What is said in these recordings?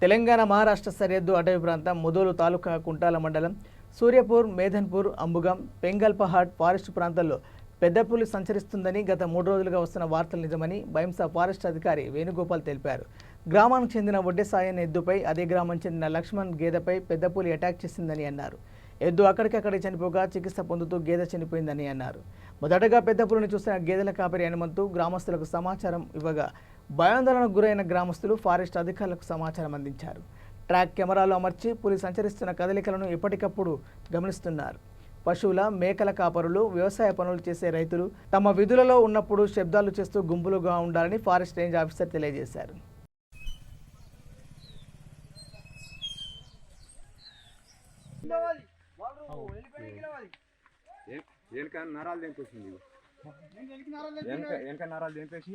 తెలంగాణ మహారాష్ట్ర సరిహద్దు అటవీ ప్రాంతం ముదోలు తాలూకా కుంటాల మండలం సూర్యపూర్ మేధన్పూర్ అంబుగం పెంగల్పహాట్ ఫారెస్ట్ ప్రాంతాల్లో పెద్ద పులి సంచరిస్తుందని గత 3 రోజులుగా వస్తున్న వార్తలు నిజమని బైంసా ఫారెస్ట్ అధికారి వేణుగోపాల్ తెలిపారు. గ్రామానికి చెందిన ఒడ్డెసాయన్ ఎద్దుపై అదే గ్రామానికి చెందిన లక్ష్మణ్ గేదెపై పెద్ద పులి అటాక్ చేసిందని అన్నారు. ఎద్దు అక్కడికక్కడే చనిపోగా చికిత్స పొందుతూ గేదె చనిపోయిందని అన్నారు. మొదటగా పెద్ద పులిని చూసిన గేదెల కాపరి హనుమంతు గ్రామస్తులకు సమాచారం ఇవ్వగా భయాందోళనకు గురైన గ్రామస్తులు ఫారెస్ట్ అధికారులకు సమాచారం అందించారు. ట్రాక్ కెమెరాలు అమర్చి పులి సంచరిస్తున్న కదలికలను ఎప్పటికప్పుడు గమనిస్తున్నారు. పశువుల మేకల కాపరులు వ్యవసాయ పనులు చేసే రైతులు తమ విధులలో ఉన్నప్పుడు శబ్దాలు చేస్తూ గుంపులుగా ఉండాలని ఫారెస్ట్ రేంజ్ ఆఫీసర్ తెలియజేశారు. నరాలు తెంపేసింది నరాలు తెంపేసి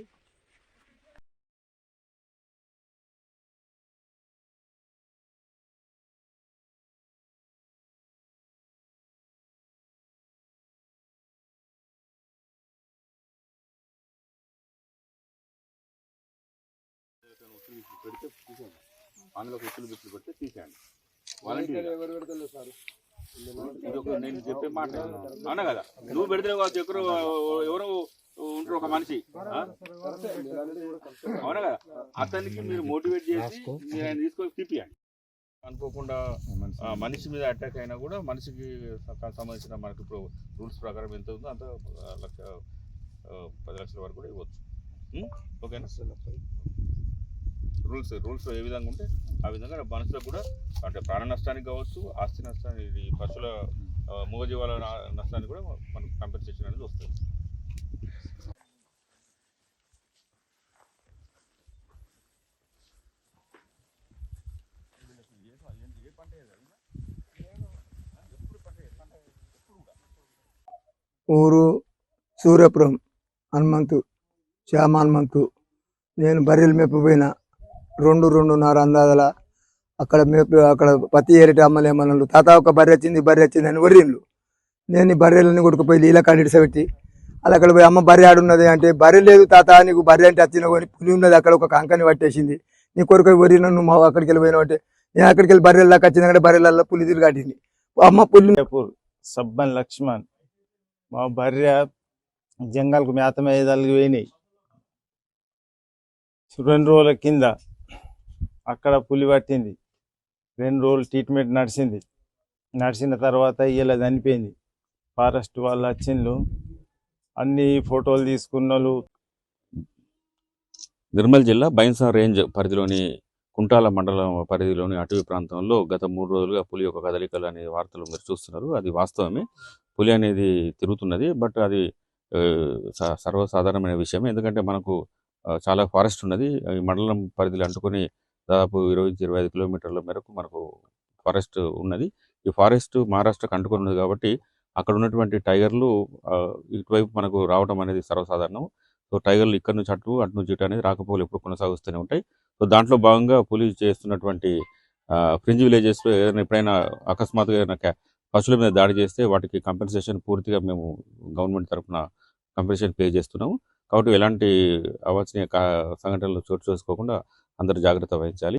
పెడితే తీసేయండి. అందులో ఉచ్చులు బిచ్చులు పెడితే తీసేయండి. వాలంటీర్ నేను చెప్పే మాట అవునా కదా, నువ్వు పెడితే దగ్గర ఎవరో ఉంటారు ఒక మనిషి అవునా కదా, అతనికి మీరు మోటివేట్ చేసి ఆయన తీసుకొని తీపియండి. అనుకోకుండా మనిషి మీద అటాక్ అయినా కూడా మనిషికి సంబంధించిన మనకి ఇప్పుడు రూల్స్ ప్రకారం ఎంత ఉందో అంత 10 లక్షల వరకు కూడా ఇవ్వచ్చు. ఓకేనా? రూల్స్ ఏ విధంగా ఉంటే ఆ విధంగా మనుషులకు కూడా అంటే ప్రాణ నష్టానికి కావచ్చు, ఆస్తి నష్టానికి, పశువుల మూగజీవాల నష్టానికి కూడా మనకు కంపెన్సేషన్ అనేది వస్తుంది. ఊరు సూర్యపురం హనుమంతు, శ్యామ హనుమంతు. నేను బర్రెలు మెప్పిపోయినా 2-2.5 అందాదల అక్కడ అక్కడ పత్తి ఏరిటి అమ్మలేమన్నారు. తాత ఒక బర్రె వచ్చింది అని వర్రిండ్లు. నేను ఈ బర్రెలని కొడుకుపోయి నీళ్ళ కాడిడిస పెట్టి అలా అక్కడ పోయి అమ్మ బర్రె ఆడున్నది అంటే, బర్రె లేదు తాత, నీకు బర్రె అంటే వచ్చిన కొని పులి ఉన్నది అక్కడ ఒక కంకని పట్టేసింది, నీ కొడుకు వర్రిన నువ్వు మా అక్కడికి వెళ్ళిపోయినావు అంటే, నేను అక్కడికి వెళ్ళి బర్రెల్లాకి వచ్చిందంటే బర్రెలలో పులి తిరిగాటింది. అమ్మ పులి సబ్బన్ లక్ష్మణ్ మా భార్య జంగల్కు మేత మేదలు పోయినాయి. 2 రోజుల కింద అక్కడ పులి పట్టింది. 2 రోజులు ట్రీట్మెంట్ నడిచిన తర్వాత ఇలా చనిపోయింది. ఫారెస్ట్ వాళ్ళు వచ్చిండ్రు, అన్ని ఫోటోలు తీసుకున్నారు. నిర్మల్ జిల్లా బైంసా రేంజ్ పరిధిలోని కుంటాల మండలం పరిధిలోని అటవీ ప్రాంతంలో గత 3 రోజులుగా పులి యొక్క కదలికలు అనే వార్తలు మీరు చూస్తున్నారు. అది వాస్తవమే, పులి అనేది తిరుగుతున్నది. బట్ అది సర్వసాధారణమైన విషయమే, ఎందుకంటే మనకు చాలా ఫారెస్ట్ ఉన్నది. ఈ మండలం పరిధిలో అంటుకొని దాదాపు 20-25 కిలోమీటర్ల మేరకు మనకు ఫారెస్ట్ ఉన్నది. ఈ ఫారెస్ట్ మహారాష్ట్రకు అంటుకొని ఉన్నది కాబట్టి అక్కడ ఉన్నటువంటి టైగర్లు ఇటువైపు మనకు రావడం అనేది సర్వసాధారణం. సో టైగర్లు ఇక్కడ నుంచి అటు నుంచి ఇటు అనేది రాకపోలు ఎప్పుడు కొనసాగుతూనే ఉంటాయి. సో దాంట్లో భాగంగా పులి చేస్తున్నటువంటి ఫ్రింజ్ విలేజెస్లో ఏదైనా ఎప్పుడైనా అకస్మాత్తుగా ఏదైనా పశువుల మీద దాడి చేస్తే వాటికి కంపెన్సేషన్ పూర్తిగా మేము గవర్నమెంట్ తరఫున కంపెన్సేషన్ పే చేస్తున్నాము. కాబట్టి ఎలాంటి అవాంఛనీయ సంఘటనలు చోటు చేసుకోకుండా అందరూ జాగ్రత్త వహించాలి.